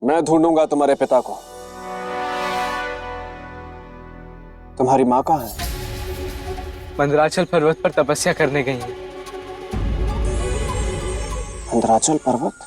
मैं ढूंढूंगा तुम्हारे पिता को। तुम्हारी माँ कहाँ है? मंदराचल पर्वत पर तपस्या करने गई है। मंदराचल पर्वत?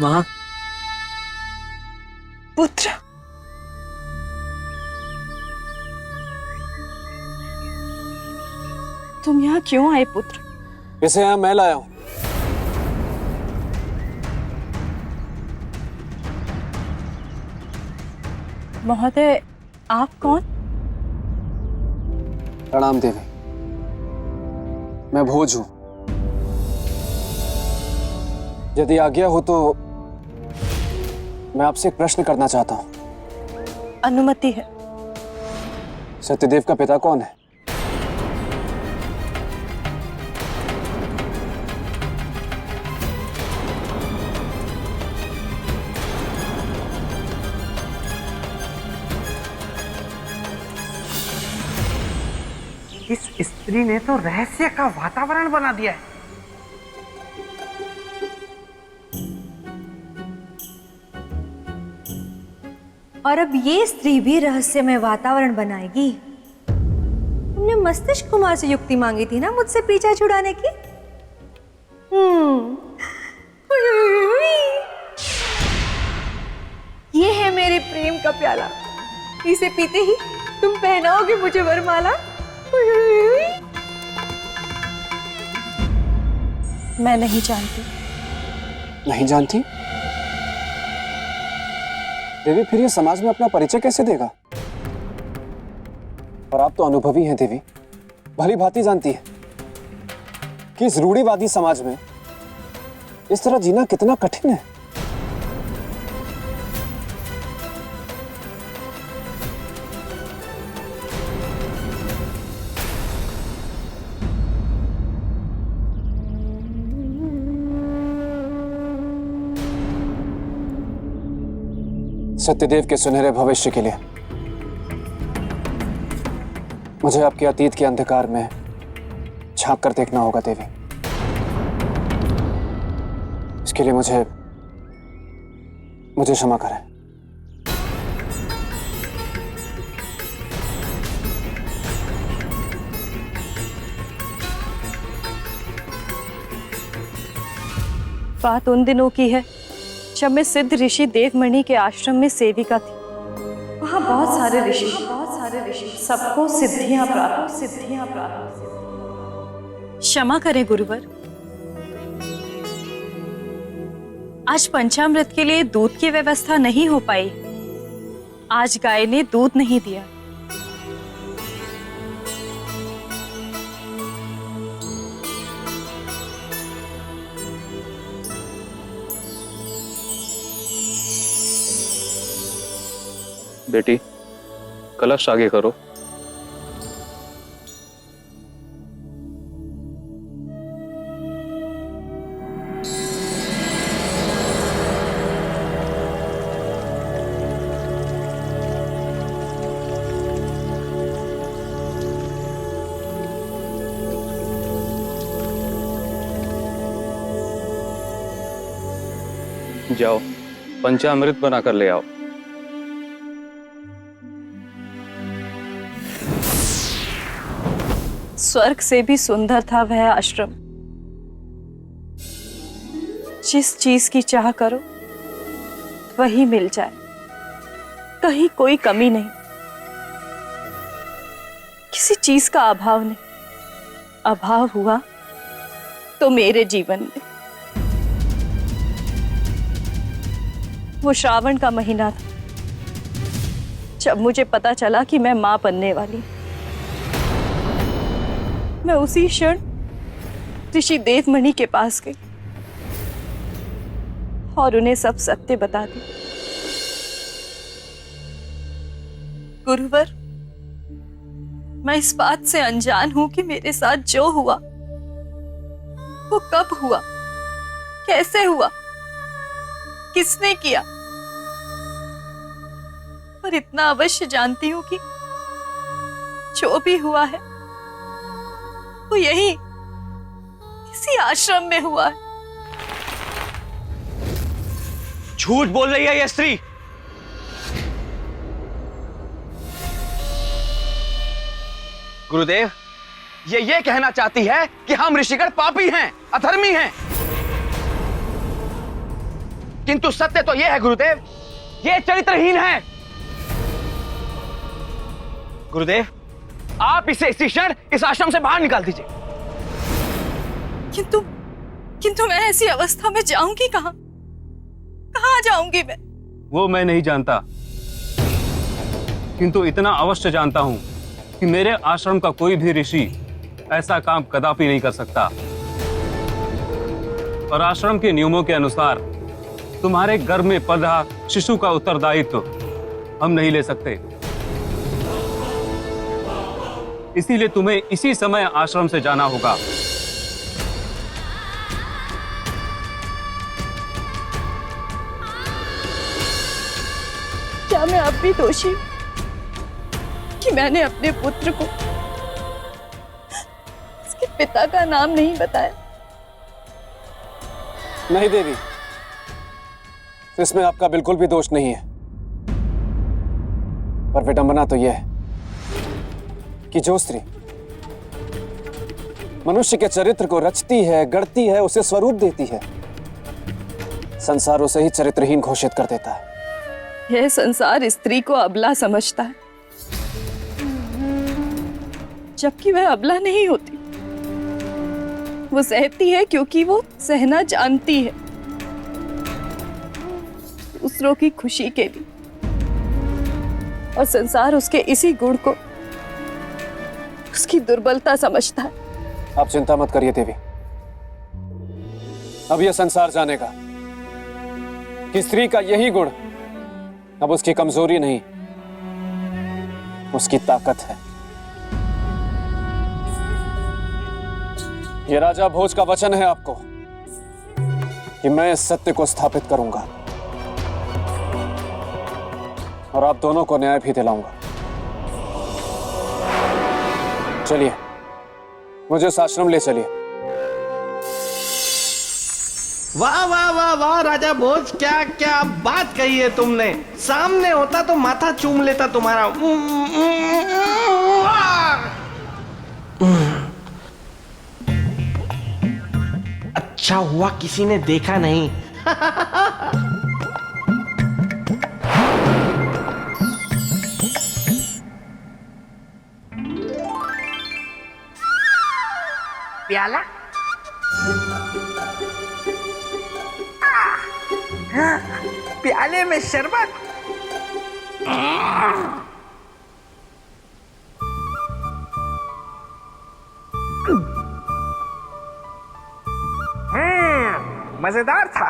माँ, पुत्र, तुम यहाँ क्यों आए पुत्र? इसे यहाँ मैं लाया हूं। महोदय, आप कौन? प्रणाम देवी, मैं भोज हूं। यदि आज्ञा हो तो मैं आपसे एक प्रश्न करना चाहता हूं। अनुमति है। सत्यदेव का पिता कौन है? इस स्त्री ने तो रहस्य का वातावरण बना दिया है। और अब ये स्त्री भी रहस्यमय वातावरण बनाएगी। तुमने मस्तिष्क कुमार से युक्ति मांगी थी ना मुझसे पीछा छुड़ाने की। ये है मेरे प्रेम का प्याला, इसे पीते ही तुम पहनाओगे मुझे वरमाला। मैं नहीं जानती। नहीं जानती? देवी, फिर ये समाज में अपना परिचय कैसे देगा? और आप तो अनुभवी हैं देवी, भली भांति जानती है कि इस रूढ़िवादी समाज में इस तरह जीना कितना कठिन है। सत्यदेव के सुनहरे भविष्य के लिए मुझे आपके अतीत के अंधकार में झांक कर देखना होगा देवी। इसके लिए मुझे क्षमा करें। बात उन दिनों की है जब मैं सिद्ध ऋषि देवमणि के आश्रम में सेविका थी। वहाँ बहुत सारे ऋषि, सबको सिद्धियां प्राप्त। क्षमा करें गुरुवर, आज पंचामृत के लिए दूध की व्यवस्था नहीं हो पाई। आज गाय ने दूध नहीं दिया। बेटी, कलश आगे करो। जाओ, पंचामृत बनाकर ले आओ। स्वर्ग से भी सुंदर था वह आश्रम। जिस चीज की चाह करो वही मिल जाए, कहीं कोई कमी नहीं। किसी चीज का अभाव नहीं। अभाव हुआ तो मेरे जीवन में। वो श्रावण का महीना था जब मुझे पता चला कि मैं मां बनने वाली हूं। मैं उसी क्षण ऋषि देवमणि के पास गई और उन्हें सब सत्य बता दी। गुरुवर, मैं इस बात से अनजान हूं कि मेरे साथ जो हुआ वो कब हुआ, कैसे हुआ, किसने किया। पर इतना अवश्य जानती हूं कि जो भी हुआ है वो यही किसी आश्रम में हुआ है। झूठ बोल रही है ये स्त्री। गुरुदेव, ये कहना चाहती है कि हम ऋषिगण पापी हैं, अधर्मी हैं। किंतु सत्य तो यह है गुरुदेव, ये चरित्रहीन है। गुरुदेव, आप इसे इसी क्षण इस आश्रम से बाहर निकाल दीजिए। किंतु मैं ऐसी अवस्था में जाऊंगी कहां? कहां जाऊंगी मैं? वो मैं नहीं जानता, किंतु इतना अवश्य जानता हूं कि मेरे आश्रम का कोई भी ऋषि ऐसा काम कदापि नहीं कर सकता। और आश्रम के नियमों के अनुसार तुम्हारे गर्भ में पल रहा शिशु का उत्तरदायित्व हम नहीं ले सकते। इसीलिए तुम्हें इसी समय आश्रम से जाना होगा। क्या मैं अब भी दोषी हूं कि मैंने अपने पुत्र को उसके पिता का नाम नहीं बताया? नहीं देवी, इसमें आपका बिल्कुल भी दोष नहीं है। पर विडंबना तो यह है कि जो स्त्री मनुष्य के चरित्र को रचती है, गढ़ती है, उसे स्वरूप देती है, संसार उसे ही चरित्रहीन घोषित कर देता है। यह संसार स्त्री को अबला समझता है, जबकि वह अबला नहीं होती। वो सहती है क्योंकि वो सहना जानती है, दूसरों की खुशी के लिए। और संसार उसके इसी गुण को उसकी दुर्बलता समझता है। आप चिंता मत करिए देवी, अब यह संसार जानेगा कि स्त्री का यही गुण अब उसकी कमजोरी नहीं, उसकी ताकत है। यह राजा भोज का वचन है आपको कि मैं इस सत्य को स्थापित करूंगा और आप दोनों को न्याय भी दिलाऊंगा। चलिए, मुझे इस आश्रम ले चलिए। वाह वाह वाह वाह राजा भोज, क्या क्या बात कही है तुमने। सामने होता तो माथा चूम लेता तुम्हारा। अच्छा हुआ किसी ने देखा नहीं। प्याला प्याले में शरबत। मजेदार था।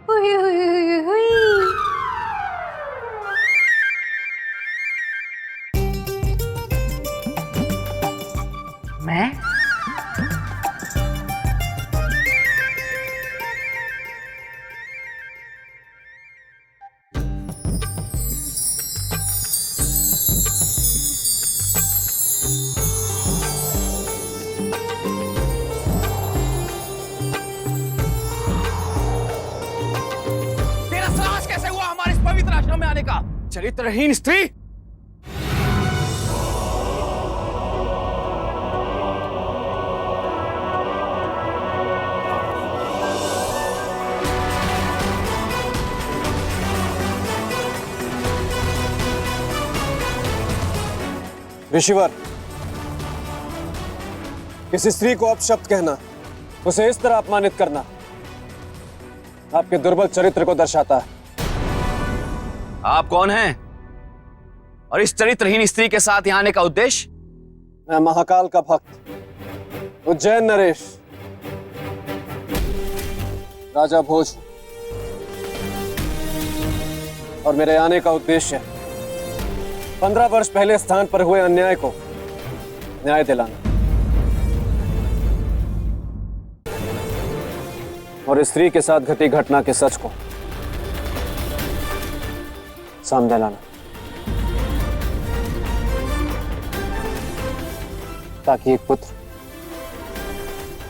हुई हुई हुई हुई। मैं चरित्रहीन स्त्री! ऋषिवर, किसी स्त्री को अपशब्द कहना, उसे इस तरह अपमानित करना आपके दुर्बल चरित्र को दर्शाता है। आप कौन हैं? और इस चरित्रहीन स्त्री के साथ यहाँ आने का उद्देश्य? मैं महाकाल का भक्त, उज्जैन नरेश, राजा भोज, और मेरे आने का उद्देश्य है 15 वर्ष पहले स्थान पर हुए अन्याय को न्याय दिलाना और स्त्री के साथ घटी घटना के सच को सामने लाना, ताकि एक पुत्र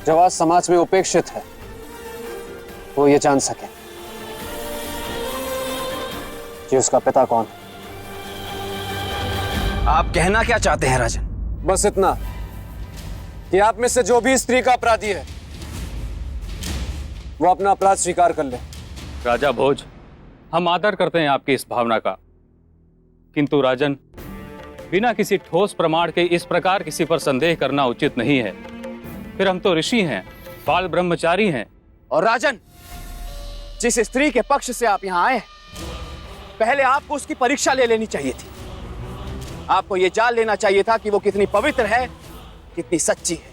जो आज समाज में उपेक्षित है वो ये जान सके कि उसका पिता कौन है। आप कहना क्या चाहते हैं राजन? बस इतना कि आप में से जो भी स्त्री का अपराधी है वो अपना अपराध स्वीकार कर ले। राजा भोज, हम आदर करते हैं आपकी इस भावना का, किंतु राजन, बिना किसी ठोस प्रमाण के इस प्रकार किसी पर संदेह करना उचित नहीं है। फिर हम तो ऋषि हैं, बाल ब्रह्मचारी हैं। और राजन, जिस स्त्री के पक्ष से आप यहाँ आए, पहले आपको उसकी परीक्षा ले लेनी चाहिए थी। आपको यह जान लेना चाहिए था कि वो कितनी पवित्र है, कितनी सच्ची है।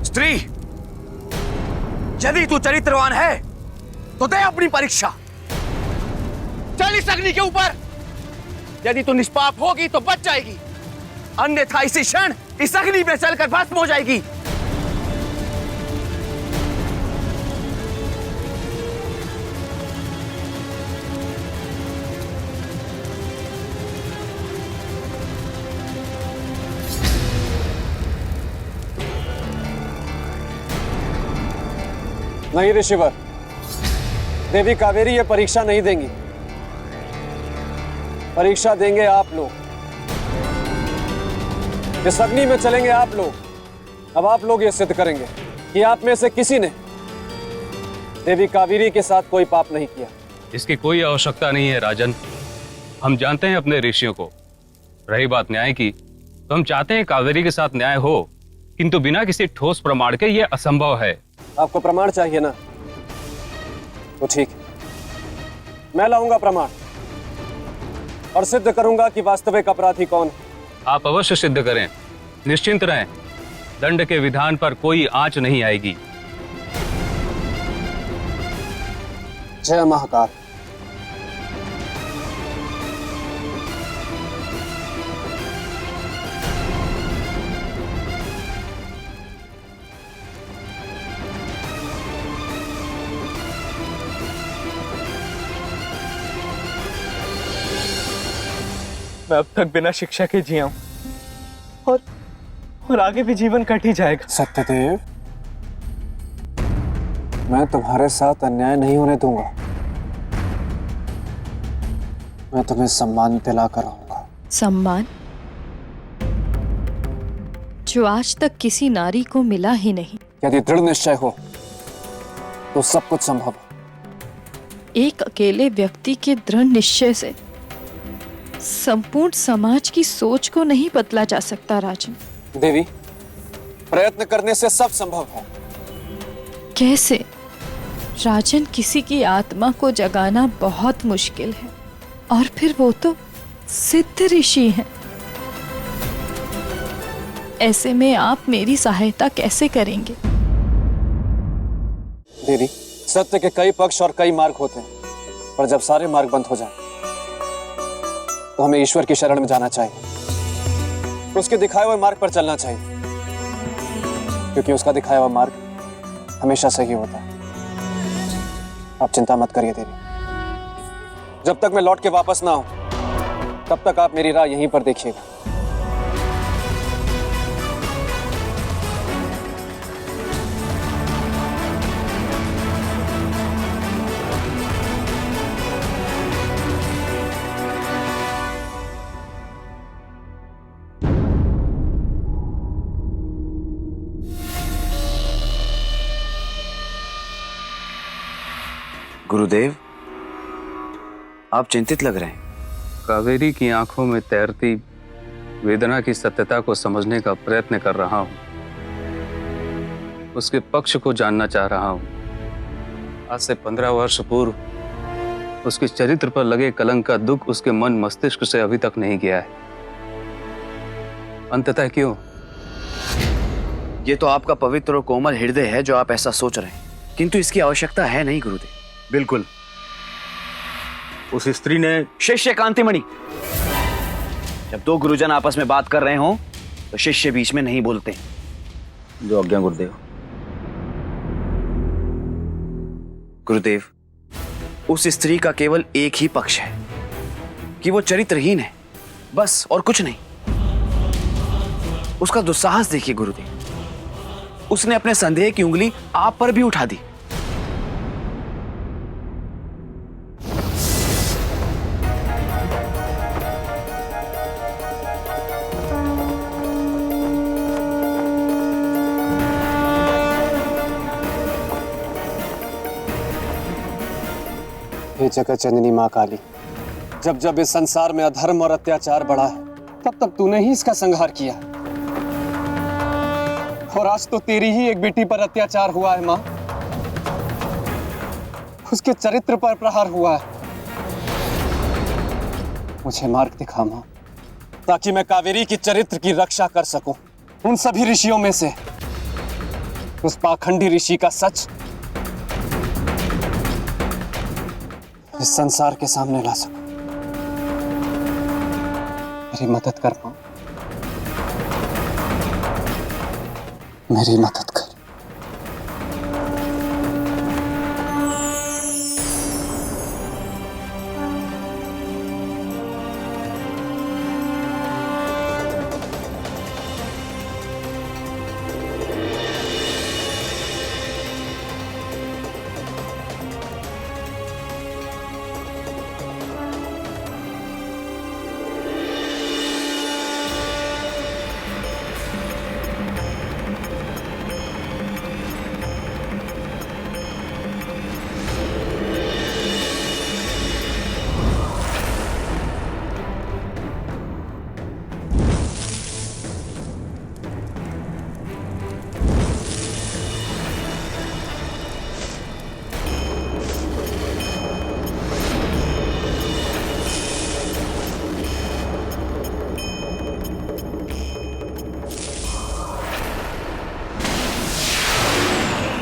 स्त्री, यदि तू चरित्रवान है तो दे अपनी परीक्षा। चल इस अग्नि के ऊपर। यदि तू निष्पाप होगी तो बच जाएगी, अन्यथा इसी क्षण इस अग्नि में चलकर भस्म हो जाएगी। नहीं ऋषिवर, देवी कावेरी ये परीक्षा नहीं देंगी। परीक्षा देंगे आप लोग। इस अग्नि में चलेंगे आप लोग। अब आप लोग ये सिद्ध करेंगे कि आप में से किसी ने देवी कावेरी के साथ कोई पाप नहीं किया। इसकी कोई आवश्यकता नहीं है राजन, हम जानते हैं अपने ऋषियों को। रही बात न्याय की, तो हम चाहते हैं कावेरी के साथ न्याय हो, किंतु बिना किसी ठोस प्रमाण के यह असंभव है। आपको प्रमाण चाहिए ना, तो ठीक है, मैं लाऊंगा प्रमाण और सिद्ध करूंगा कि वास्तविक अपराधी कौन है। आप अवश्य सिद्ध करें, निश्चिंत रहें, दंड के विधान पर कोई आंच नहीं आएगी। जय महाकाल। मैं अब तक बिना शिक्षा के जिया हूं और आगे भी जीवन कट ही जाएगा। सत्यदेव, मैं तुम्हारे साथ अन्याय नहीं होने दूंगा। मैं तुम्हें सम्मान दिलाकर रहूंगा। सम्मान जो आज तक किसी नारी को मिला ही नहीं। यदि दृढ़ निश्चय हो तो सब कुछ संभव है। एक अकेले व्यक्ति के दृढ़ निश्चय से संपूर्ण समाज की सोच को नहीं बदला जा सकता राजन। देवी, प्रयत्न करने से सब संभव है। कैसे? राजन, किसी की आत्मा को जगाना बहुत मुश्किल है, और फिर वो तो सिद्ध ऋषि हैं। ऐसे में आप मेरी सहायता कैसे करेंगे? देवी, सत्य के कई पक्ष और कई मार्ग होते हैं, पर जब सारे मार्ग बंद हो जाएं, तो हमें ईश्वर की शरण में जाना चाहिए, उसके दिखाए हुए मार्ग पर चलना चाहिए, क्योंकि उसका दिखाया हुआ मार्ग हमेशा सही होता है। आप चिंता मत करिए देवी, जब तक मैं लौट के वापस ना आऊं तब तक आप मेरी राह यहीं पर देखिएगा। गुरुदेव, आप चिंतित लग रहे हैं। कावेरी की आंखों में तैरती वेदना की सत्यता को समझने का प्रयत्न कर रहा हूं, उसके पक्ष को जानना चाह रहा हूं। आज से 15 वर्ष पूर्व उसके चरित्र पर लगे कलंक का दुख उसके मन मस्तिष्क से अभी तक नहीं गया है। अंततः क्यों? ये तो आपका पवित्र और कोमल हृदय है जो आप ऐसा सोच रहे हैं, किंतु इसकी आवश्यकता है नहीं गुरुदेव। बिल्कुल, उस स्त्री ने शिष्य कांतिमणि, जब दो गुरुजन आपस में बात कर रहे हो तो शिष्य बीच में नहीं बोलते। जो आज्ञा गुरुदेव। गुरुदेव, उस स्त्री का केवल एक ही पक्ष है कि वो चरित्रहीन है, बस, और कुछ नहीं। उसका दुस्साहस देखिए गुरुदेव, उसने अपने संदेह की उंगली आप पर भी उठा दी। हे जगत जननी माँ काली, जब जब इस संसार में अधर्म और अत्याचार बढ़ा है तब तब तूने ही इसका संहार किया, और आज तो तेरी ही एक बेटी पर अत्याचार हुआ है माँ, उसके चरित्र पर प्रहार हुआ है। मुझे मार्ग दिखा माँ, ताकि मैं कावेरी की चरित्र की रक्षा कर सकूं, उन सभी ऋषियों में से उस पाखंडी ऋषि का सच इस संसार के सामने ला सकूं। मेरी मदद कर पाऊं, मेरी मदद कर।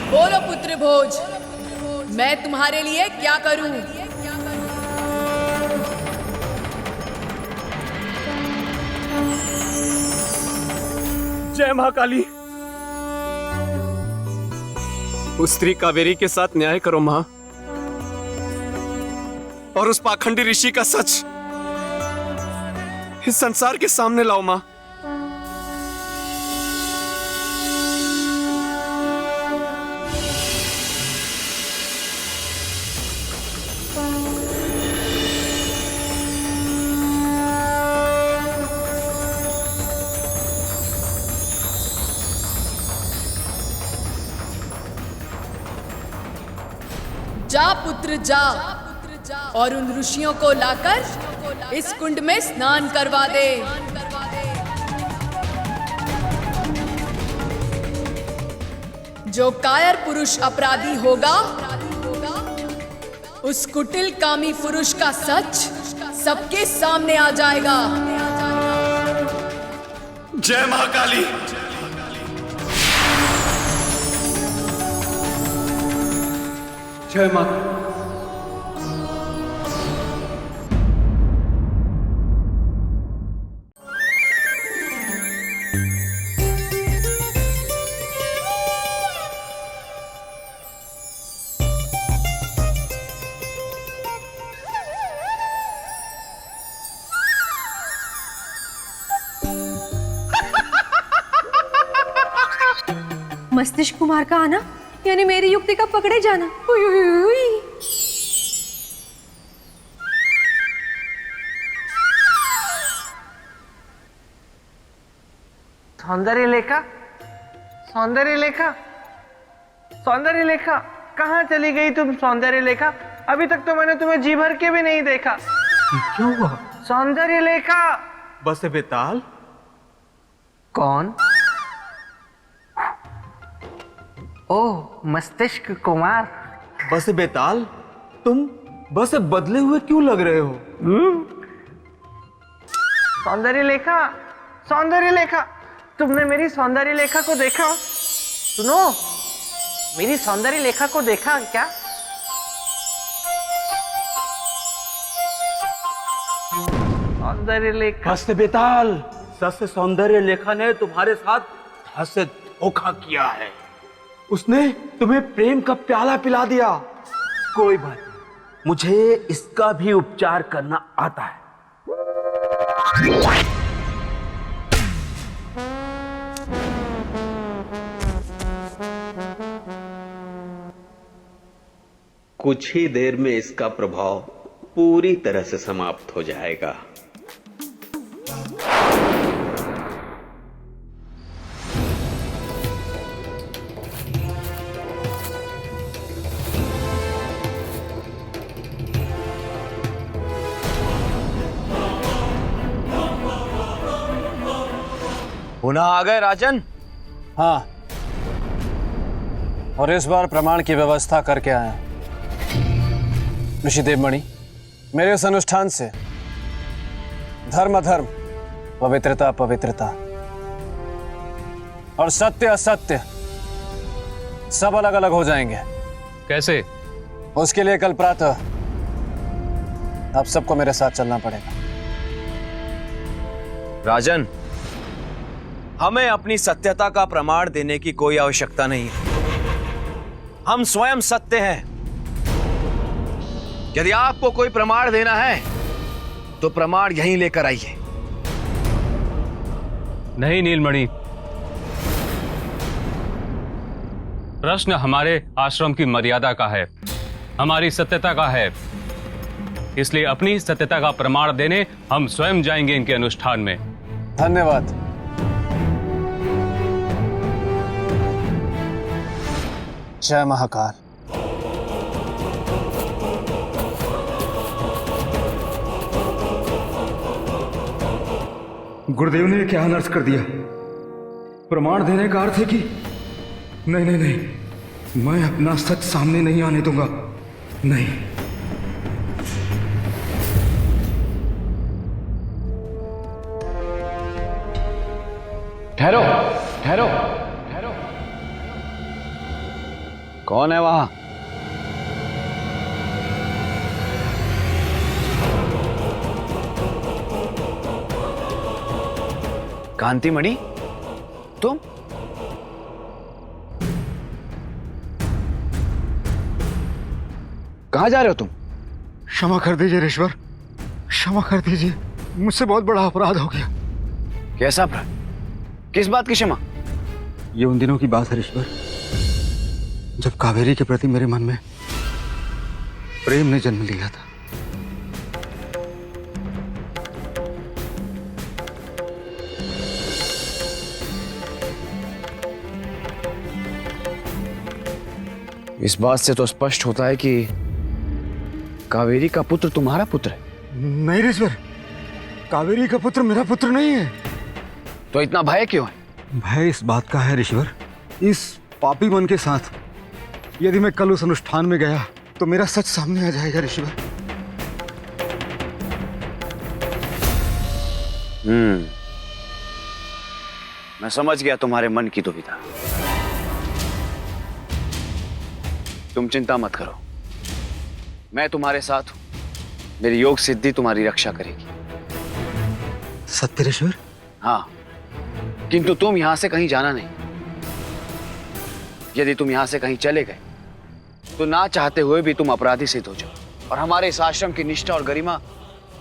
बोलो पुत्र भोज, मैं तुम्हारे लिए क्या करूं? जय महाकाली। उस स्त्री कावेरी के साथ न्याय करो मां, और उस पाखंडी ऋषि का सच इस संसार के सामने लाओ मां। जा पुत्र जा, और उन ऋषियों को लाकर इस कुंड में स्नान करवा दे। जो कायर पुरुष अपराधी होगा, उस कुटिल कामी पुरुष का सच सबके सामने आ जाएगा। जय महाकाली। जय माता। मस्तिष्क कुमार का आना यानी मेरी युक्ति का पकड़े जाना। उई, उई, उई, उई। सौंदर्य लेखा, सौंदर्य लेखा, सौंदर्य लेखा, कहाँ चली गई तुम सौंदर्य लेखा? अभी तक तो मैंने तुम्हें जी भर के भी नहीं देखा। क्या हुआ? सौंदर्य लेखा। बस बेताल। कौन? ओह, मस्तिष्क कुमार। बस बेताल, तुम बस बदले हुए क्यों लग रहे हो? सौंदर्य लेखा, सौंदर्य लेखा, तुमने मेरी सौंदर्य लेखा को देखा? सुनो, मेरी सौंदर्य लेखा को देखा क्या? सौंदर्य लेखा। बस बेताल, सस सौंदर्य लेखा ने तुम्हारे साथ धस से धोखा किया है। उसने तुम्हें प्रेम का प्याला पिला दिया। कोई बात नहीं, मुझे इसका भी उपचार करना आता है। कुछ ही देर में इसका प्रभाव पूरी तरह से समाप्त हो जाएगा। पुनः आ गए राजन? हाँ, और इस बार प्रमाण की व्यवस्था करके आया। ऋषि देवमणि, मेरे इस अनुष्ठान से धर्म अधर्म, पवित्रता पवित्रता और सत्य असत्य सब अलग अलग हो जाएंगे। कैसे? उसके लिए कल प्रातः आप सबको मेरे साथ चलना पड़ेगा। राजन, हमें अपनी सत्यता का प्रमाण देने की कोई आवश्यकता नहीं है। हम स्वयं सत्य हैं। यदि आपको कोई प्रमाण देना है तो प्रमाण यहीं लेकर आइए। नहीं नीलमणि, प्रश्न हमारे आश्रम की मर्यादा का है, हमारी सत्यता का है। इसलिए अपनी सत्यता का प्रमाण देने हम स्वयं जाएंगे इनके अनुष्ठान में। धन्यवाद। जय महाकाल। गुरुदेव ने क्या अनर्थ कर दिया? प्रमाण देने का अर्थ है कि नहीं नहीं नहीं, मैं अपना सच सामने नहीं आने दूंगा। नहीं। ठहरो ठहरो ठहरो। कौन है वहां? कांतिमणि, तुम? कहां जा रहे हो तुम? क्षमा कर दीजिए ऋषवर, क्षमा कर दीजिए, मुझसे बहुत बड़ा अपराध हो गया। कैसा अपराध? किस बात की क्षमा? ये उन दिनों की बात है ऋषवर, जब कावेरी के प्रति मेरे मन में प्रेम ने जन्म लिया था। इस बात से तो स्पष्ट होता है कि कावेरी का पुत्र तुम्हारा पुत्र है। नहीं ऋषवर, कावेरी का पुत्र मेरा पुत्र नहीं है। तो इतना भय क्यों है? भय इस बात का है ऋषवर, इस पापी मन के साथ यदि मैं कल उस अनुष्ठान में गया तो मेरा सच सामने आ जाएगा ऋषवर। मैं समझ गया तुम्हारे मन की दुविधा। तुम चिंता मत करो, मैं तुम्हारे साथ हूं। मेरी योग सिद्धि तुम्हारी रक्षा करेगी। सत्य ऋषवर? हाँ, किंतु तुम यहां से कहीं जाना नहीं। यदि तुम यहां से कहीं चले गए तो ना चाहते हुए भी तुम अपराधी सिद्ध हो जाओ और हमारे इस आश्रम की निष्ठा और गरिमा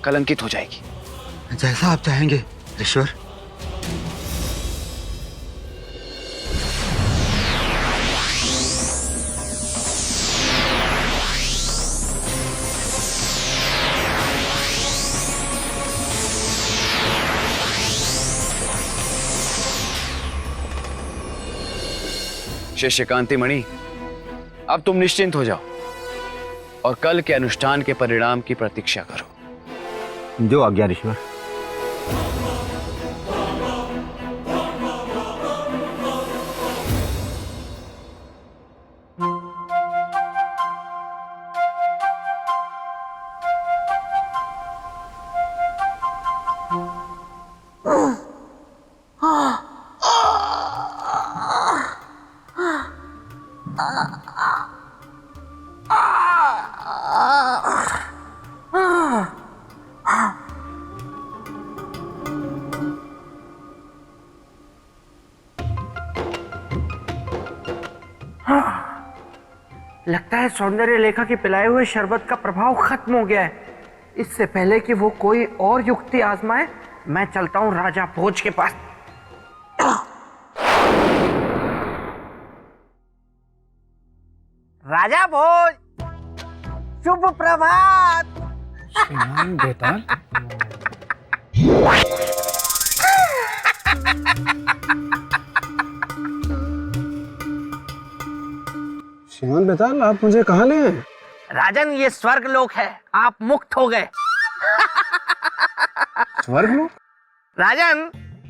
कलंकित हो जाएगी। जैसा आप चाहेंगे ईश्वर। शिष्य कांतिमणि, अब तुम निश्चिंत हो जाओ और कल के अनुष्ठान के परिणाम की प्रतीक्षा करो। जो आज्ञा ईश्वर। लगता है सौंदर्य लेखा के पिलाए हुए शरबत का प्रभाव खत्म हो गया है। इससे पहले कि वो कोई और युक्ति आजमाए, मैं चलता हूं राजा भोज के पास। राजा भोज, शुभ प्रभात। बेताल, श्रीमान बेताल, आप मुझे कहाँ ले आए? राजन, ये स्वर्ग लोक है, आप मुक्त हो गए। स्वर्ग लोक? राजन,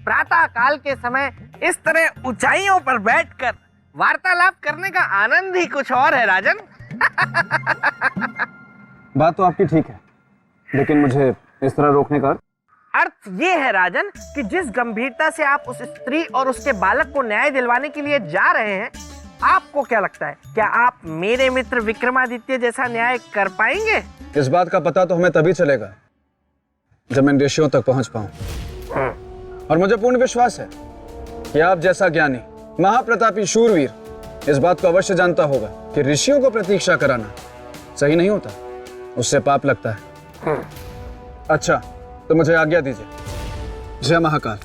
प्रातः काल के समय इस तरह ऊंचाइयों पर बैठकर वार्तालाप करने का आनंद ही कुछ और है राजन। बात तो आपकी ठीक है, लेकिन मुझे इस तरह रोकने का अर्थ ये है राजन कि जिस गंभीरता से आप उस स्त्री और उसके बालक को न्याय दिलवाने के लिए जा रहे हैं, आपको क्या लगता है, क्या आप मेरे मित्र विक्रमादित्य जैसा न्याय कर पाएंगे? इस बात का पता तो हमें तभी चलेगा जब मैं ऋषियों तक पहुंच पाऊं। और मुझे पूर्ण विश्वास है कि आप जैसा ज्ञानी, महाप्रतापी शूरवीर इस बात को अवश्य जानता होगा कि ऋषियों को प्रतीक्षा कराना सही नहीं होता, उससे पाप लगता है। अच्छा, तो मुझे आज्ञा दीजिए। जय महाकाल।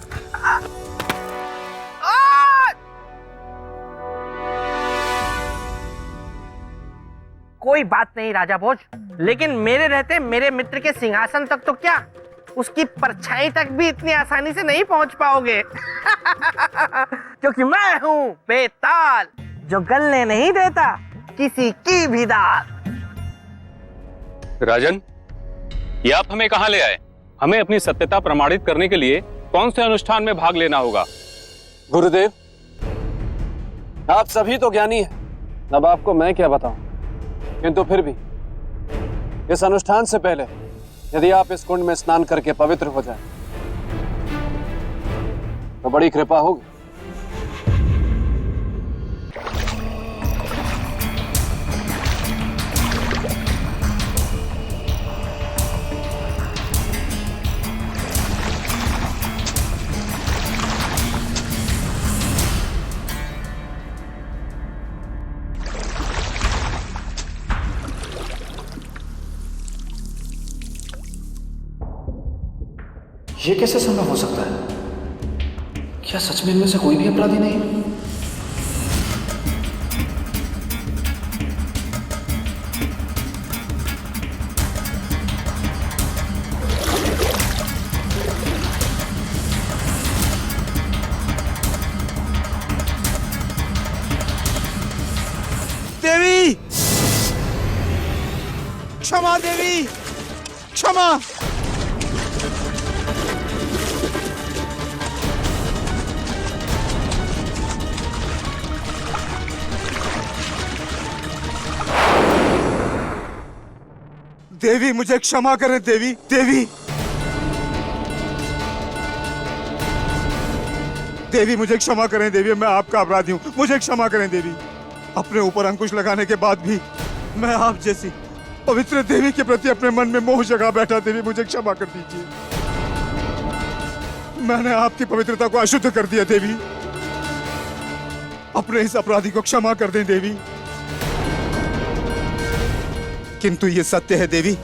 कोई बात नहीं राजा भोज, लेकिन मेरे रहते मेरे मित्र के सिंहासन तक तो क्या, उसकी परछाई तक भी इतनी आसानी से नहीं पहुंच पाओगे। क्योंकि मैं हूं बेताल, जो गलने नहीं देता किसी की भी दाल। राजन, ये आप हमें कहां ले आए? हमें अपनी सत्यता प्रमाणित करने के लिए कौन से अनुष्ठान में भाग लेना होगा? गुरुदेव, आप सभी तो ज्ञानी हैं, अब आपको मैं क्या बताऊं, किंतु फिर भी इस अनुष्ठान से पहले यदि आप इस कुंड में स्नान करके पवित्र हो जाए तो बड़ी कृपा होगी। ये कैसे संभव हो सकता है? क्या सच में इनमें से कोई भी अपराधी नहीं? देवी, क्षमा देवी, क्षमा। देवी, मुझे क्षमा करें देवी, देवी, देवी मुझे क्षमा करें देवी, मैं आपका अपराधी हूँ, मुझे क्षमा करें देवी। अपने ऊपर अंकुश लगाने के बाद भी मैं आप जैसी पवित्र देवी के प्रति अपने मन में मोह जगा बैठा, देवी मुझे क्षमा कर दीजिए। मैंने आपकी पवित्रता को अशुद्ध कर दिया देवी। अपने इस अपराधी को क्षमा कर दें देवी। किंतु ये सत्य है देवी,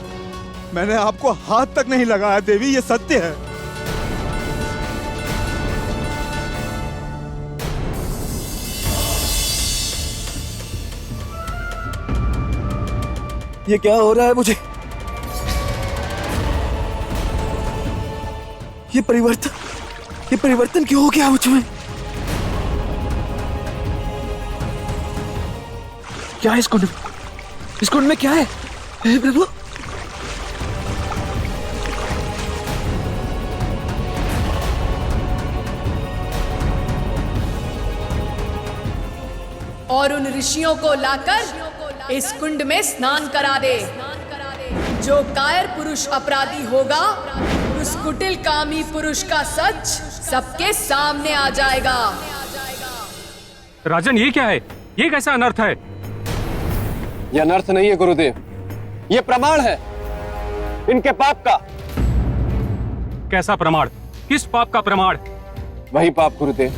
मैंने आपको हाथ तक नहीं लगाया देवी, ये सत्य है। ये क्या हो रहा है मुझे? ये परिवर्तन क्यों हो गया मुझमें? क्या है इस कुंड में क्या है? हे प्रभु, और उन ऋषियों को लाकर इस कुंड में स्नान करा दे। जो कायर पुरुष अपराधी होगा, उस कुटिल कामी पुरुष का सच सबके सामने आ जाएगा। राजन, ये क्या है? ये कैसा अनर्थ है? यह अनर्थ नहीं है गुरुदेव, ये प्रमाण है इनके पाप का। कैसा प्रमाण? किस पाप का प्रमाण? वही पाप गुरुदेव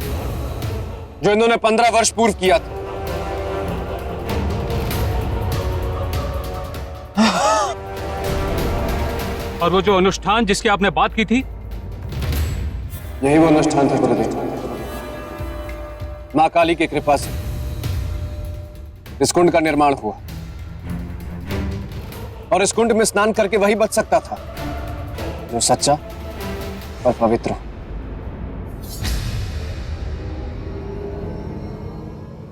जो इन्होंने 15 वर्ष पूर्व किया था। और वो जो अनुष्ठान जिसकी आपने बात की थी? यही वो अनुष्ठान था गुरुदेव। मां काली की कृपा से इस कुंड का निर्माण हुआ, और इस कुंड में स्नान करके वही बच सकता था जो सच्चा और पवित्र।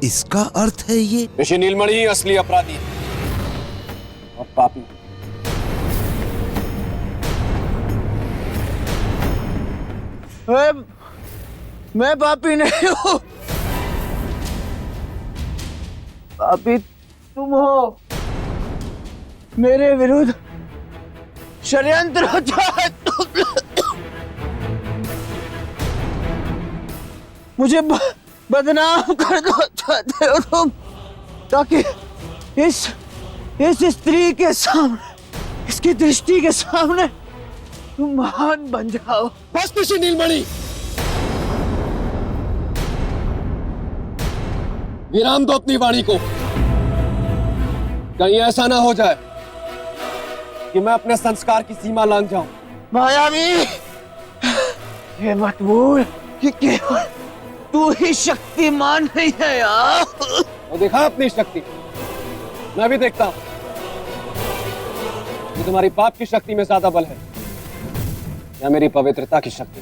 इसका अर्थ है ये ऋषि नीलमणि ही असली अपराधी है और पापी। मैं पापी नहीं हूं, पापी तुम हो। मेरे विरुद्ध षड्यंत्र होता है। मुझे बदनाम कर दो चाहते हो तुम, ताकि इस स्त्री के सामने, इसकी दृष्टि के सामने तुम महान बन जाओ। बस ऋषि नीलमणि, विराम दो अपनी वाणी को। कहीं ऐसा ना हो जाए कि मैं अपने संस्कार की सीमा लांघ जाऊं। मायावी, ये मत भूल कि केवल तू ही शक्तिमान नहीं है यार। वो दिखा अपनी शक्ति, मैं भी देखता हूं कि तुम्हारी पाप की शक्ति में ज्यादा बल है या मेरी पवित्रता की शक्ति।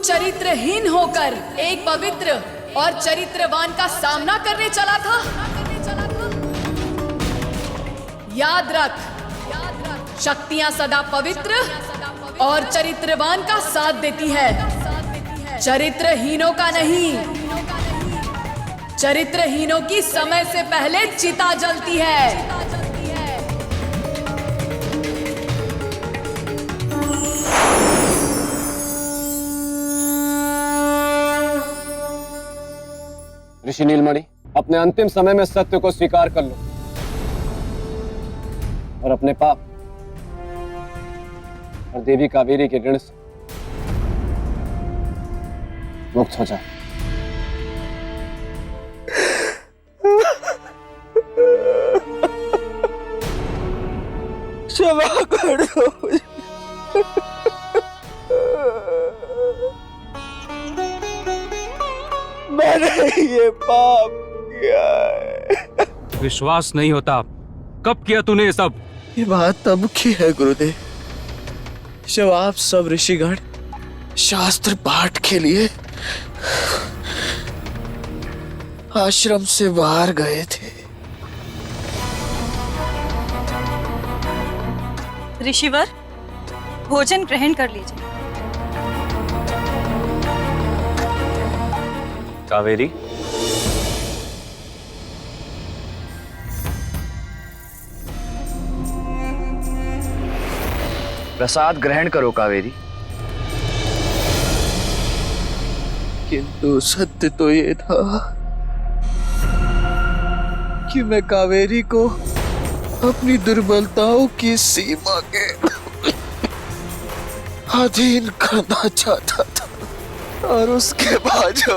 चरित्रहीन होकर एक पवित्र और चरित्रवान का सामना करने चला था। याद रख, शक्तियां सदा पवित्र और चरित्रवान का साथ देती है, चरित्रहीनों का नहीं। चरित्रहीनों की समय से पहले चिता जलती है। ऋषि नीलमणि, अपने अंतिम समय में सत्य को स्वीकार कर लो और अपने पाप और देवी कावेरी के ऋण से मुक्त हो जा। क्षमा कर दो। मैंने ये पाप किया है। विश्वास नहीं होता, कब किया तूने ये सब? ये बात तब की है गुरुदेव, जब आप सब ऋषिगण शास्त्र पाठ के लिए आश्रम से बाहर गए थे। ऋषिवर, भोजन ग्रहण कर लीजिए। कावेरी, प्रसाद ग्रहण करो कावेरी। किंतु सत्य तो ये था कि मैं कावेरी को अपनी दुर्बलताओं की सीमा के अधीन करना चाहता था, और उसके बाद जो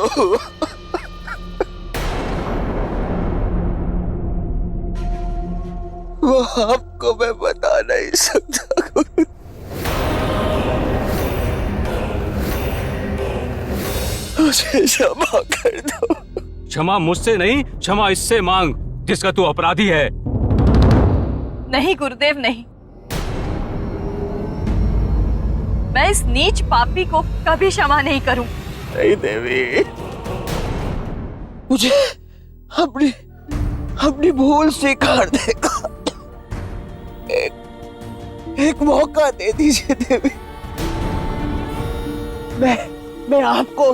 वो आपको मैं बता नहीं सकता। मुझे क्षमा कर दो। क्षमा मुझसे नहीं, क्षमा इससे मांग जिसका तू अपराधी है। नहीं गुरुदेव, नहीं। मैं इस नीच पापी को कभी क्षमा नहीं करूं। नहीं देवी, मुझे अपनी भूल स्वीकार देगा एक मौका दे दीजिए देवी। मैं आपको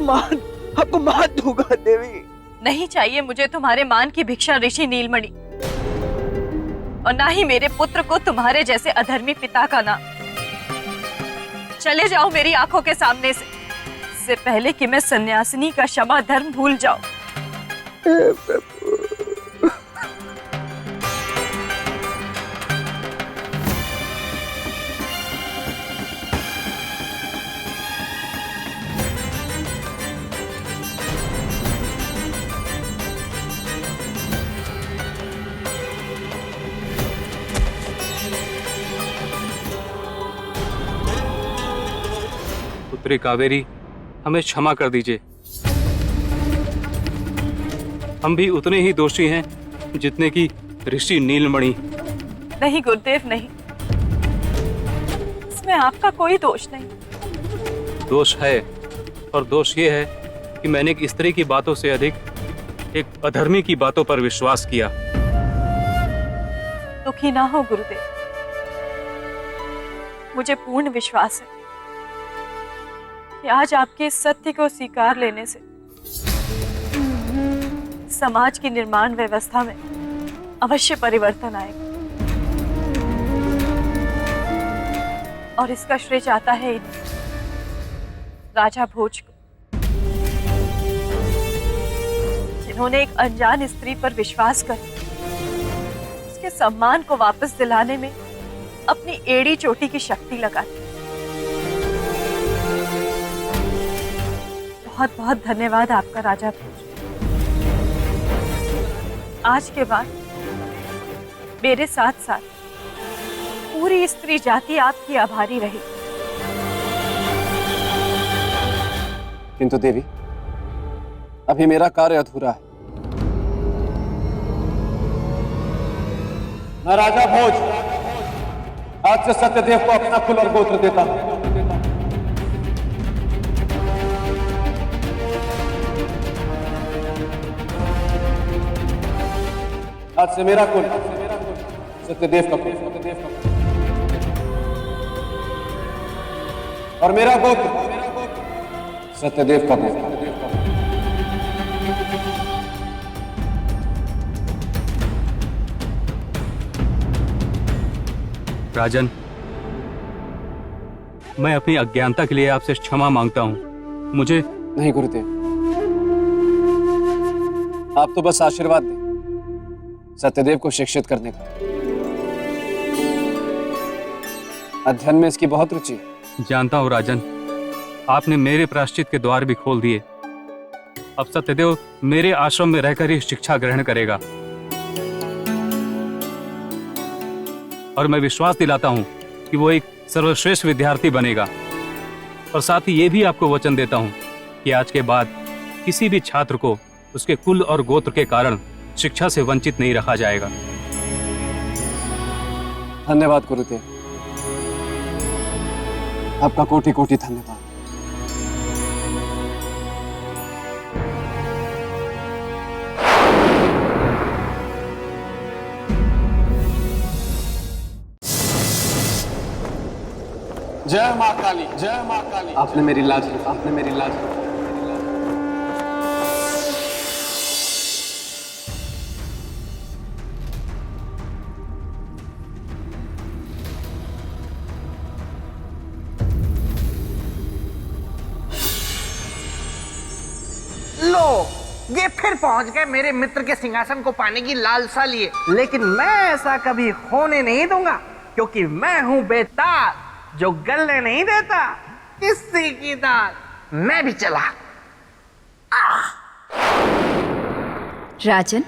मान दूंगा देवी। नहीं चाहिए मुझे तुम्हारे मान की भिक्षा ऋषि नीलमणि, और ना ही मेरे पुत्र को तुम्हारे जैसे अधर्मी पिता का नाम। चले जाओ मेरी आंखों के सामने से, इससे पहले कि मैं सन्यासिनी का क्षमा धर्म भूल जाऊं। पुत्री कावेरी, हमें क्षमा कर दीजिए। हम भी उतने ही दोषी हैं जितने कि ऋषि नीलमणि। नहीं गुरुदेव, नहीं। इसमें आपका कोई दोष नहीं। दोष है, और दोष ये है कि मैंने एक स्त्री की बातों से अधिक एक अधर्मी की बातों पर विश्वास किया। दुखी ना हो गुरुदेव, मुझे पूर्ण विश्वास है कि आज आपके इस सत्य को स्वीकार लेने से समाज की निर्माण व्यवस्था में अवश्य परिवर्तन आएगा, और इसका श्रेय जाता है राजा भोज को, जिन्होंने एक अनजान स्त्री पर विश्वास कर उसके सम्मान को वापस दिलाने में अपनी एड़ी चोटी की शक्ति लगा दी। बहुत बहुत धन्यवाद आपका राजा भोज। आज के बाद मेरे साथ साथ पूरी स्त्री जाति आपकी आभारी रही। किंतु देवी, अभी मेरा कार्य अधूरा है। मैं राजा भोज आज से सत्यदेव को अपना कुल और गोत्र देता हूं। आज से मेरा कुल सत्यदेव का कुल, और मेरा गोत्र सत्यदेव का गोत्र। राजन, मैं अपनी अज्ञानता के लिए आपसे क्षमा मांगता हूं। मुझे नहीं गुरुदेव, आप तो बस आशीर्वाद दें सत्यदेव को शिक्षित करने का। अध्ययन में इसकी बहुत रुचि है। जानता हूं राजन, आपने मेरे प्रायश्चित के द्वार भी खोल दिए। अब सत्यदेव मेरे आश्रम में रहकर ही शिक्षा ग्रहण करेगा, और मैं विश्वास दिलाता हूं कि वो एक सर्वश्रेष्ठ विद्यार्थी बनेगा। और साथ ही ये भी आपको वचन देता हूं कि आज के बाद किसी भी छात्र को उसके कुल और गोत्र के कारण शिक्षा से वंचित नहीं रखा जाएगा। धन्यवाद गुरुदेव, आपका कोटि कोटि धन्यवाद। जय माँ काली, जय माँ काली। आपने मेरी लाज ली, आपने मेरी लाज ली। लो, ये फिर पहुंच गए मेरे मित्र के सिंहासन को पाने की लालसा लिए। लेकिन मैं ऐसा कभी होने नहीं दूंगा, क्योंकि मैं हूं बेताल, जो गलने नहीं देता किसी की दाल। मैं भी चला। राजन,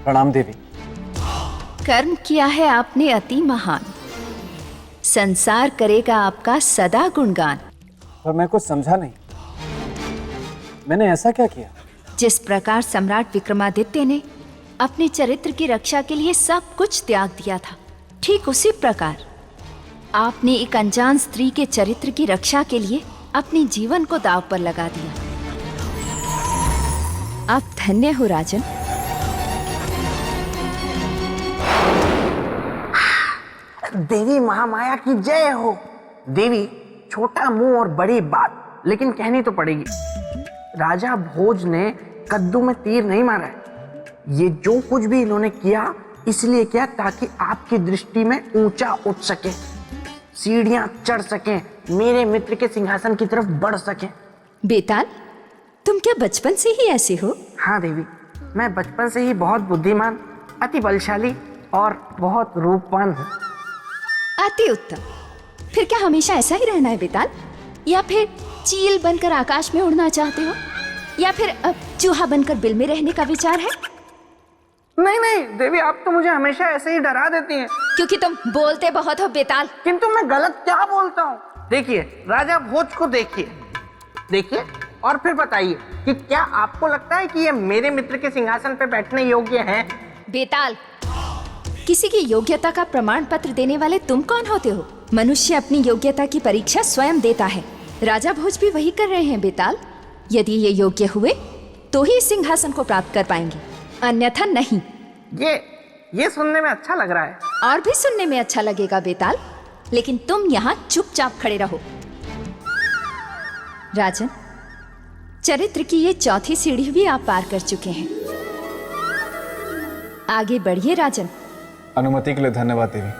प्रणाम देवी। कर्म किया है आपने अति महान, संसार करेगा आपका सदा गुणगान। पर मैं कुछ समझा नहीं, मैंने ऐसा क्या किया? जिस प्रकार सम्राट विक्रमादित्य ने अपने चरित्र की रक्षा के लिए सब कुछ त्याग दिया था, ठीक उसी प्रकार आपने एक अनजान स्त्री के चरित्र की रक्षा के लिए अपने जीवन को दांव पर लगा दिया। आप धन्य हो राजन। देवी महामाया की जय हो। देवी, छोटा मुंह और बड़ी बात, लेकिन कहनी तो पड़ेगी। राजा भोज ने कद्दू में तीर नहीं मारा है। ये जो कुछ भी इन्होंने किया, इसलिए किया ताकि आपकी दृष्टि में ऊंचा उठ सके, सीढ़ियां चढ़ सके, मेरे मित्र के सिंहासन की तरफ बढ़ सके। बेताल, तुम क्या बचपन से ही ऐसे हो? हाँ देवी, मैं बचपन से ही बहुत बुद्धिमान, अति बलशाली और बहुत रूपवान हूँ। अति उत्तम। फिर क्या हमेशा ऐसा ही रहना है बेताल, या फिर चील बनकर आकाश में उड़ना चाहते हो, या फिर अब चूहा बनकर बिल में रहने का विचार है? नहीं नहीं देवी, आप तो मुझे हमेशा ऐसे ही डरा देती हैं। क्योंकि तुम बोलते बहुत हो बेताल। किंतु मैं गलत क्या बोलता हूँ? देखिए, राजा भोज को देखिए और फिर बताइए कि क्या आपको लगता है कि ये मेरे मित्र के सिंहासन पर बैठने योग्य हैं? बेताल, किसी की योग्यता का प्रमाण पत्र देने वाले तुम कौन होते हो? मनुष्य अपनी योग्यता की परीक्षा स्वयं देता है। राजा भोज भी वही कर रहे हैं बेताल। यदि ये योग्य हुए तो ही सिंहासन को प्राप्त कर पाएंगे, अन्यथा नहीं। ये सुनने में अच्छा लग रहा है। और भी सुनने में अच्छा लगेगा बेताल, लेकिन तुम यहाँ चुपचाप खड़े रहो। राजन, चरित्र की ये चौथी सीढ़ी भी आप पार कर चुके हैं। आगे बढ़िए राजन। अनुमति के लिए धन्यवाद देवी।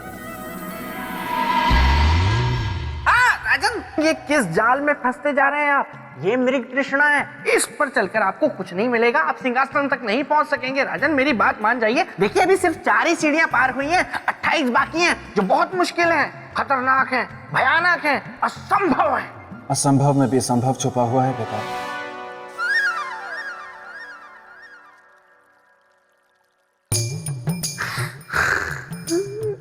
राजन, ये किस जाल में फंसते जा रहे हैं आप? ये मृग तृष्णा है, इस पर चलकर आपको कुछ नहीं मिलेगा। आप सिंहासन तक नहीं पहुंच सकेंगे। राजन, मेरी बात मान जाइए। देखिए, अभी सिर्फ 4 ही सीढ़ियां पार हुई हैं, 28 बाकी हैं, जो बहुत मुश्किल हैं, खतरनाक हैं, भयानक हैं, असंभव हैं। असंभव में भी संभव छुपा हुआ है बेटा।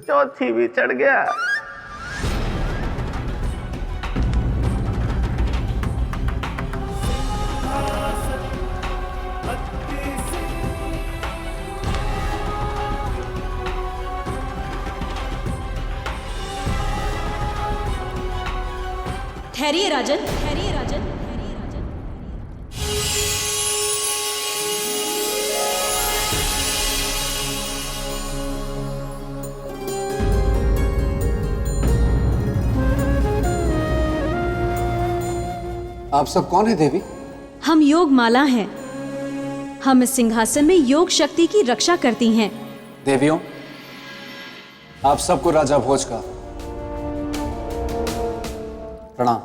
चौथी भी चढ़ गया। ठहरिए राजन, ठहरिए राजन। आप सब कौन है देवी? हम योग माला हैं। हम इस सिंहासन में योग शक्ति की रक्षा करती हैं। देवियों, आप सबको राजा भोज का प्रणाम।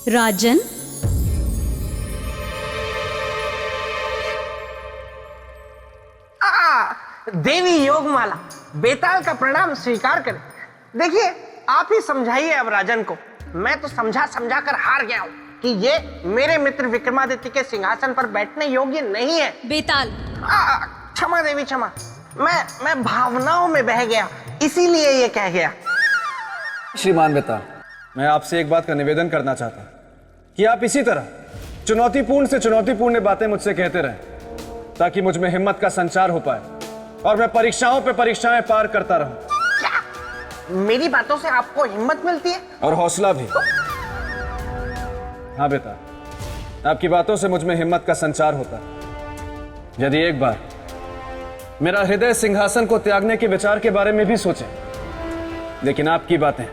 राजन, देवी योगमाला, बेताल का प्रणाम स्वीकार करें। देखिए, आप ही समझाइए अब राजन को। मैं तो समझा कर हार गया हूँ कि ये मेरे मित्र विक्रमादित्य के सिंहासन पर बैठने योग्य नहीं है। बेताल, क्षमा देवी, क्षमा। मैं भावनाओं में बह गया, इसीलिए ये कह गया। श्रीमान बेताल, मैं आपसे एक बात का निवेदन करना चाहता हूं कि आप इसी तरह चुनौतीपूर्ण से चुनौतीपूर्ण बातें मुझसे कहते रहें, ताकि मुझ में हिम्मत का संचार हो पाए और मैं परीक्षाओं पे परीक्षाएं पार करता रहूं। मेरी बातों से आपको हिम्मत मिलती है और हौसला भी। हाँ बेटा, आपकी बातों से मुझ में हिम्मत का संचार होता है। यदि एक बार मेरा हृदय सिंहासन को त्यागने के विचार के बारे में भी सोचे, लेकिन आपकी बातें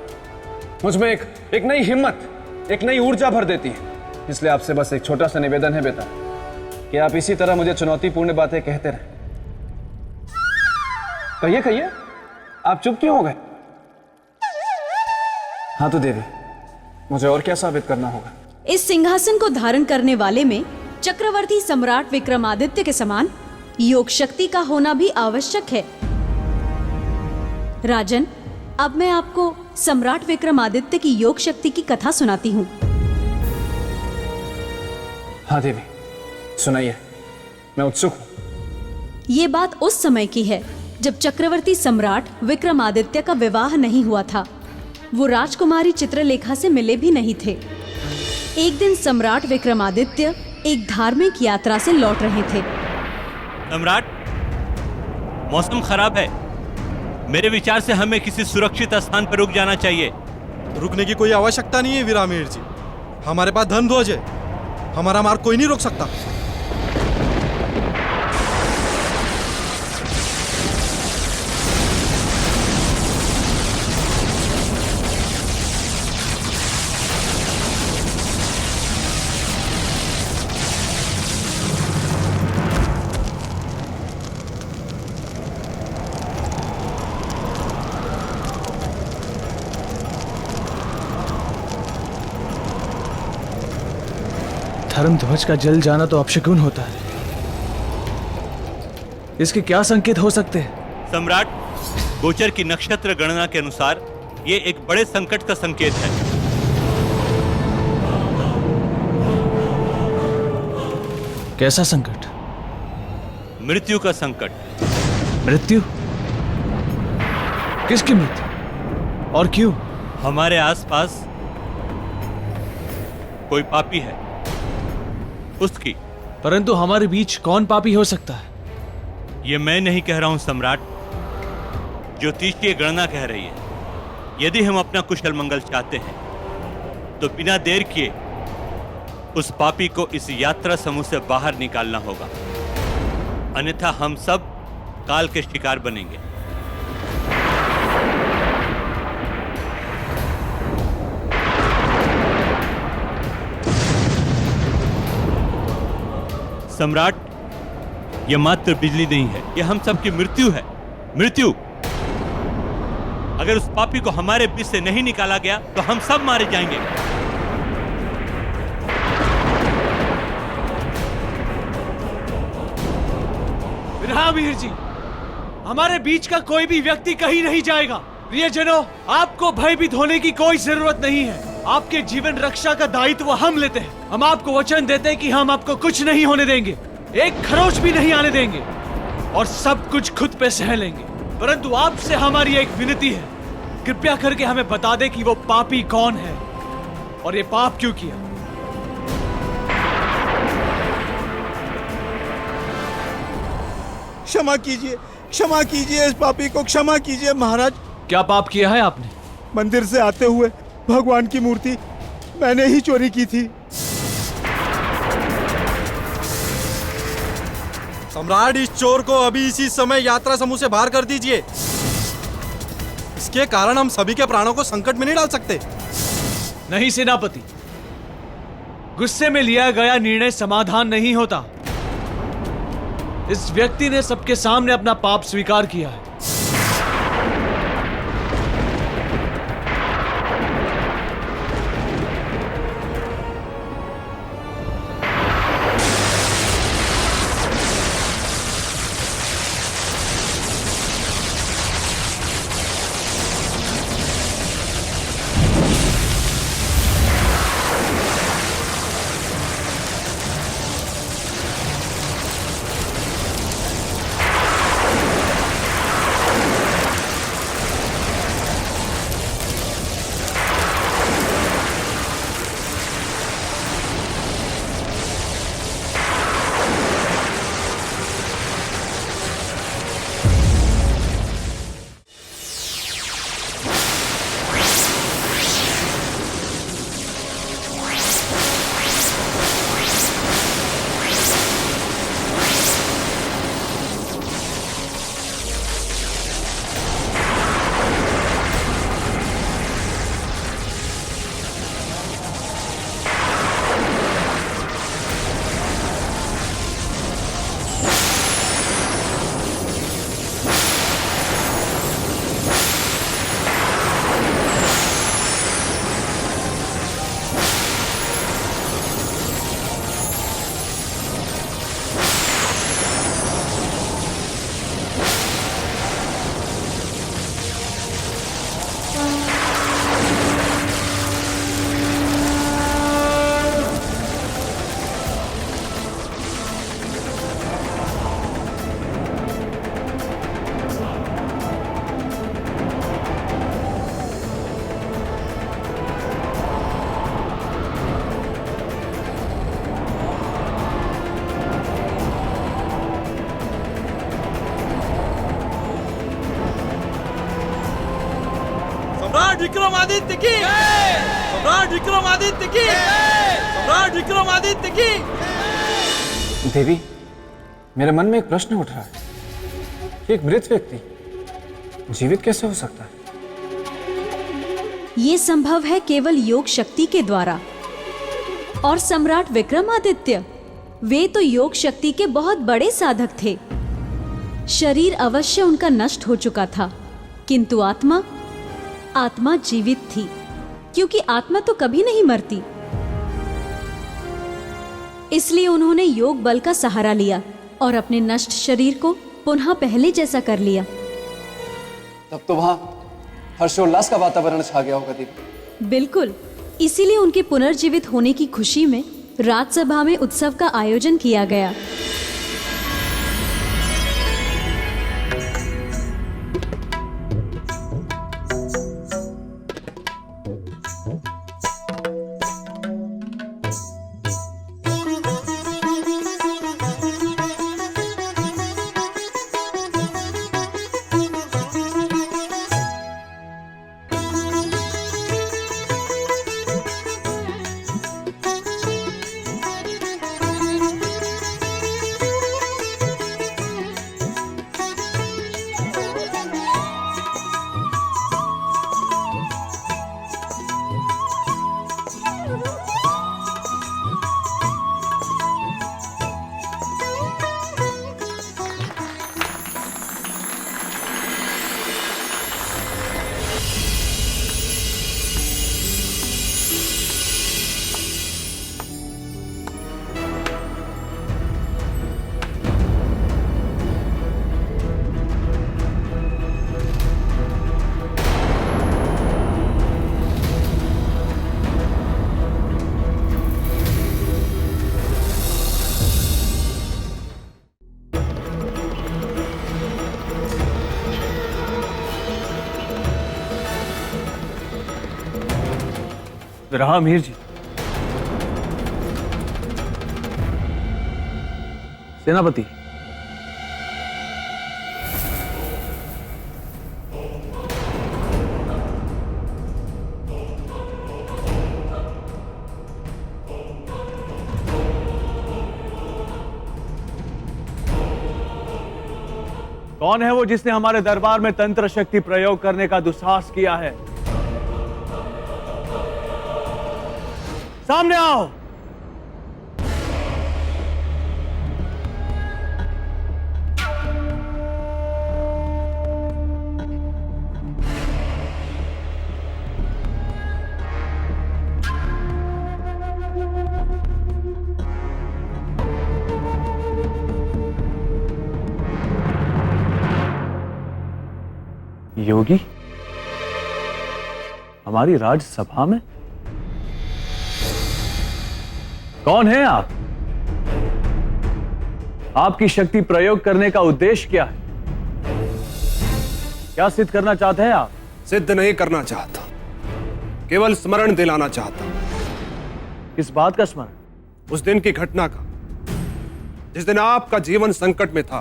मुझ में एक नई हिम्मत, एक नई ऊर्जा भर देती है। इसलिए आपसे बस एक छोटा सा निवेदन है बेटा, कि आप इसी तरह मुझे चुनौतीपूर्ण बातें कहते रहें। कहिए कहिए, आप चुप क्यों हो गए? हाँ तो देवी, मुझे और क्या साबित करना होगा? इस सिंहासन को धारण करने वाले में चक्रवर्ती सम्राट विक्रमादित्य के समान योग शक्ति का होना भी आवश्यक है। राजन, अब मैं आपको सम्राट विक्रमादित्य की योग शक्ति की कथा सुनाती हूँ। हाँ देवी, सुनाइए, मैं उत्सुक हूँ। ये बात उस समय की है जब चक्रवर्ती सम्राट विक्रमादित्य का विवाह नहीं हुआ था। वो राजकुमारी चित्रलेखा से मिले भी नहीं थे। एक दिन सम्राट विक्रमादित्य एक धार्मिक यात्रा से लौट रहे थे। सम्राट, मौसम खराब है। मेरे विचार से हमें किसी सुरक्षित स्थान पर रुक जाना चाहिए। रुकने की कोई आवश्यकता नहीं है वीरामीर जी। हमारे पास धन ध्वज है, हमारा मार्ग कोई नहीं रोक सकता। धर्म ध्वज का जल जाना तो अपशकुन होता है। इसके क्या संकेत हो सकते हैं? सम्राट, गोचर की नक्षत्र गणना के अनुसार ये एक बड़े संकट का संकेत है। कैसा संकट? मृत्यु का संकट। मृत्यु? किसकी मृत्यु और क्यों? हमारे आसपास कोई पापी है, उसकी। परंतु हमारे बीच कौन पापी हो सकता है? ये मैं नहीं कह रहा हूं सम्राट, ज्योतिषीय गणना कह रही है। यदि हम अपना कुशल मंगल चाहते हैं तो बिना देर किए उस पापी को इस यात्रा समूह से बाहर निकालना होगा, अन्यथा हम सब काल के शिकार बनेंगे। सम्राट, यह मात्र बिजली नहीं है, यह हम सबकी मृत्यु है। मृत्यु। अगर उस पापी को हमारे बीच से नहीं निकाला गया तो हम सब मारे जाएंगे। वीरामीर जी, हमारे बीच का कोई भी व्यक्ति कहीं नहीं जाएगा। प्रियजनों, आपको भयभीत होने की कोई जरूरत नहीं है। आपके जीवन रक्षा का दायित्व हम लेते हैं। हम आपको वचन देते हैं कि हम आपको कुछ नहीं होने देंगे, एक खरोच भी नहीं आने देंगे और सब कुछ खुद पे सह लेंगे। परंतु आपसे हमारी एक विनती है, कृपया करके हमें बता दे कि वो पापी कौन है और ये पाप क्यों किया। क्षमा कीजिए, क्षमा कीजिए, इस पापी को क्षमा कीजिए महाराज। क्या पाप किया है आपने? मंदिर से आते हुए भगवान की मूर्ति मैंने ही चोरी की थी। सम्राट, इस चोर को अभी इसी समय यात्रा समूह से बाहर कर दीजिए। इसके कारण हम सभी के प्राणों को संकट में नहीं डाल सकते। नहीं सेनापति, गुस्से में लिया गया निर्णय समाधान नहीं होता। इस व्यक्ति ने सबके सामने अपना पाप स्वीकार किया है। सम्राट विक्रमादित्य की, सम्राट विक्रमादित्य की, सम्राट विक्रमादित्य की। देवी, मेरे मन में एक प्रश्न उठ रहा है कि एक मृत व्यक्ति जीवित कैसे हो सकता है? ये संभव है केवल योग शक्ति के द्वारा। और सम्राट विक्रमादित्य, वे तो योग शक्ति के बहुत बड़े साधक थे। शरीर अवश्य उनका नष्ट हो चुका था, किंतु आत्मा जीवित थी, क्योंकि आत्मा तो कभी नहीं मरती। इसलिए उन्होंने योग बल का सहारा लिया और अपने नष्ट शरीर को पुनः पहले जैसा कर लिया। तब तो वहां हर्षोल्लास का वातावरण छा गया होगा देवी। बिल्कुल, इसीलिए उनके पुनर्जीवित होने की खुशी में राजसभा में उत्सव का आयोजन किया गया। रहा मीर जी। सेनापति, कौन है वो जिसने हमारे दरबार में तंत्र शक्ति प्रयोग करने का दुस्साहस किया है? सामने आओ। योगी, हमारी राज्यसभा में कौन है आप? आपकी शक्ति प्रयोग करने का उद्देश्य क्या है? क्या सिद्ध करना चाहते हैं आप? सिद्ध नहीं करना चाहता, केवल स्मरण दिलाना चाहता। किस बात का स्मरण? उस दिन की घटना का, जिस दिन आपका जीवन संकट में था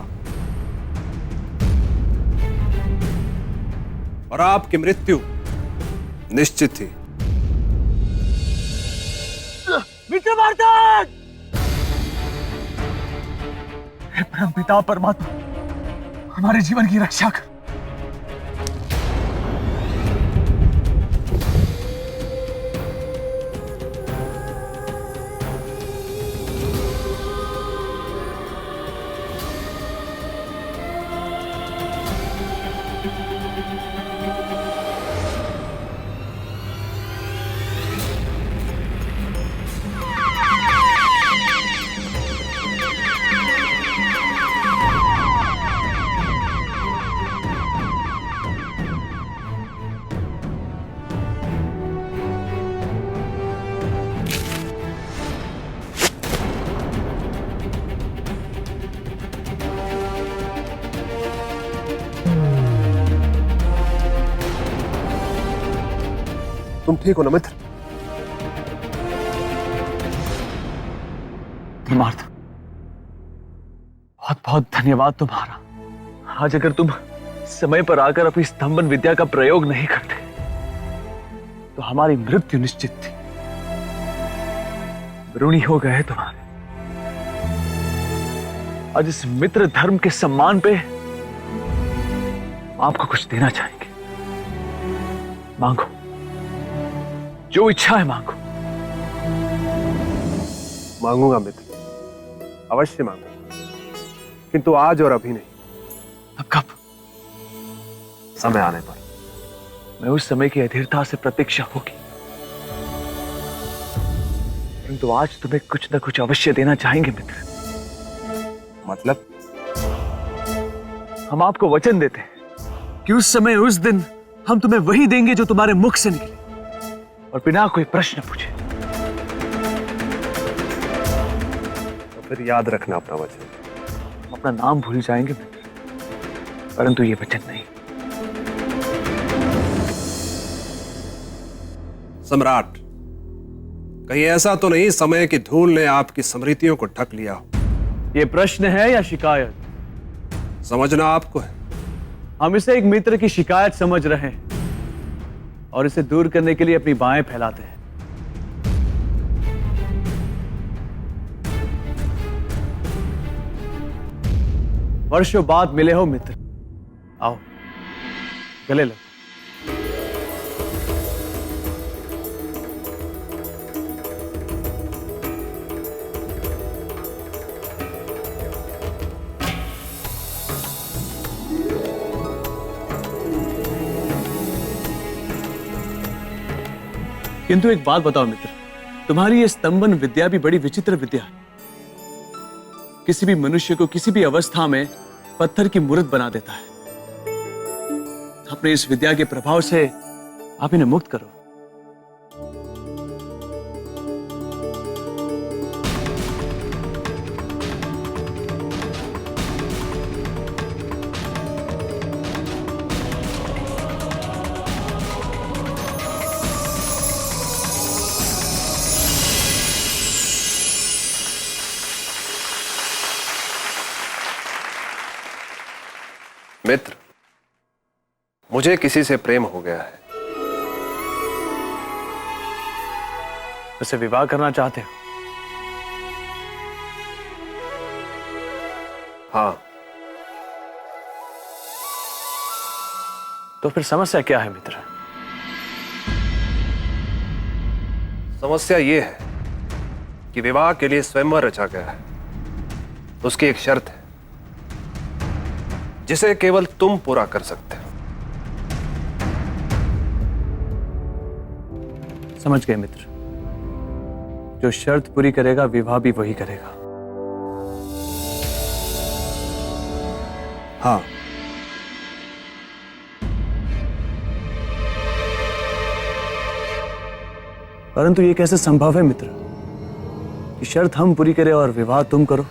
और आपकी मृत्यु निश्चित थी। विक्रमार्जन! हे परमपिता परमात्मा, हमारे जीवन की रक्षा कर। तुम ठीक हो ना मित्र? धर्मार्थ, बहुत बहुत धन्यवाद तुम्हारा। आज अगर तुम समय पर आकर अपनी स्तंभन विद्या का प्रयोग नहीं करते तो हमारी मृत्यु निश्चित थी। ऋणी हो गए तुम्हारे। आज इस मित्र धर्म के सम्मान पे आपको कुछ देना चाहेंगे। मांगो, जो इच्छा है मांगो। मांगूंगा मित्र, अवश्य मांगूंगा, किंतु आज और अभी नहीं। अब कब? समय आने पर। मैं उस समय की अधीरता से प्रतीक्षा होगी, परंतु आज तुम्हें कुछ न कुछ अवश्य देना चाहेंगे मित्र। मतलब? हम आपको वचन देते हैं कि उस समय उस दिन हम तुम्हें वही देंगे जो तुम्हारे मुख से निकले और बिना कोई प्रश्न पूछे। तो फिर याद रखना अपना वचन। हम अपना नाम भूल जाएंगे मित्र, परंतु ये वचन नहीं। सम्राट, कहीं ऐसा तो नहीं समय की धूल ने आपकी स्मृतियों को ढक लिया हो? ये प्रश्न है या शिकायत? समझना आपको है। हम इसे एक मित्र की शिकायत समझ रहे हैं और इसे दूर करने के लिए अपनी बाहें फैलाते हैं। वर्षों बाद मिले हो मित्र, आओ गले लगो। किंतु एक बात बताओ मित्र, तुम्हारी ये स्तंभन विद्या भी बड़ी विचित्र विद्या है। किसी भी मनुष्य को किसी भी अवस्था में पत्थर की मूर्त बना देता है। अपने इस विद्या के प्रभाव से आप इन्हें मुक्त करो। मित्र, मुझे किसी से प्रेम हो गया है। उसे विवाह करना चाहते हो? हाँ। तो फिर समस्या क्या है मित्र? समस्या यह है कि विवाह के लिए स्वयंवर रचा गया है। उसकी एक शर्त है जिसे केवल तुम पूरा कर सकते हो। समझ गए मित्र, जो शर्त पूरी करेगा विवाह भी वही करेगा। हाँ। परंतु ये कैसे संभव है मित्र कि शर्त हम पूरी करें और विवाह तुम करो?